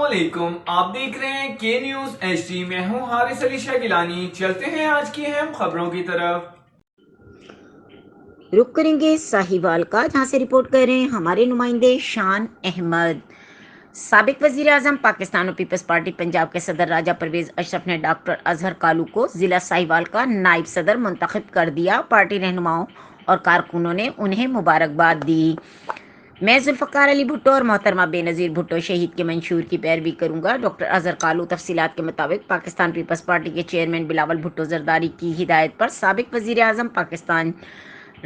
علیکم، آپ دیکھ رہے ہیں کے نیوز ایچ ڈی۔ میں ہوں حارث علی شاہ گیلانی۔ چلتے ہیں آج کی اہم خبروں کی طرف۔ رخ کریں گے ساہیوال کا، جہاں سے رپورٹ کر رہے ہیں ہمارے نمائندے شان احمد۔ سابق وزیر اعظم پاکستان اور پیپلز پارٹی پنجاب کے صدر راجہ پرویز اشرف نے ڈاکٹر اظہر کالو کو ضلع ساہیوال کا نائب صدر منتخب کر دیا۔ پارٹی رہنماؤں اور کارکنوں نے انہیں مبارکباد دی۔ میں ذوالفقار علی بھٹو اور محترمہ بے نظیر بھٹو شہید کے منشور کی پیروی کروں گا۔ ڈاکٹر اظہر کالو تفصیلات کے مطابق پاکستان پیپلز پارٹی کے چیئرمین بلاول بھٹو زرداری کی ہدایت پر سابق وزیر اعظم پاکستان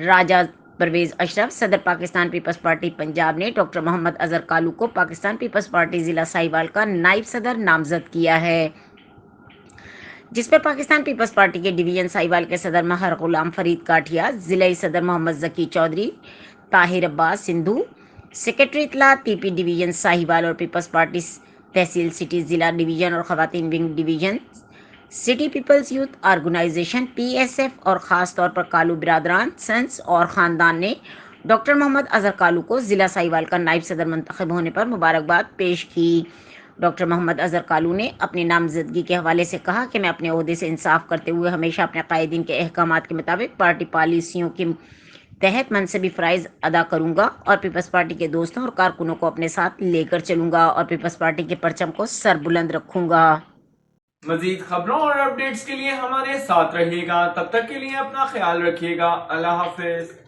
راجہ پرویز اشرف، صدر پاکستان پیپلز پارٹی پنجاب نے ڈاکٹر محمد اظہر کالو کو پاکستان پیپلز پارٹی ضلع ساہیوال کا نائب صدر نامزد کیا ہے، جس پر پاکستان پیپلز پارٹی کے ڈویژن ساہیوال کے صدر مہر غلام فرید کاٹھیا، ضلعی صدر محمد ذکی چودھری، طاہر عباس سندھو، سیکرٹری اطلاعات پی پی ڈویژن ساہیوال اور پیپلز پارٹی تحصیل سٹی ضلع ڈویژن اور خواتین wing division city peoples youth organization P S F اور خاص طور پر کالو برادران، سنس اور خاندان نے ڈاکٹر محمد اظہر کالو کو ضلع ساہیوال کا نائب صدر منتخب ہونے پر مبارکباد پیش کی۔ ڈاکٹر محمد اظہر کالو نے اپنی نامزدگی کے حوالے سے کہا کہ میں اپنے عہدے سے انصاف کرتے ہوئے ہمیشہ اپنے قائدین کے احکامات کے مطابق پارٹی پالیسیوں کے تحت منصبی فرائض ادا کروں گا اور پیپلز پارٹی کے دوستوں اور کارکنوں کو اپنے ساتھ لے کر چلوں گا اور پیپلز پارٹی کے پرچم کو سربلند رکھوں گا۔ مزید خبروں اور اپڈیٹس کے لیے ہمارے ساتھ رہیے گا۔ تب تک کے لیے اپنا خیال رکھیے گا۔ اللہ حافظ۔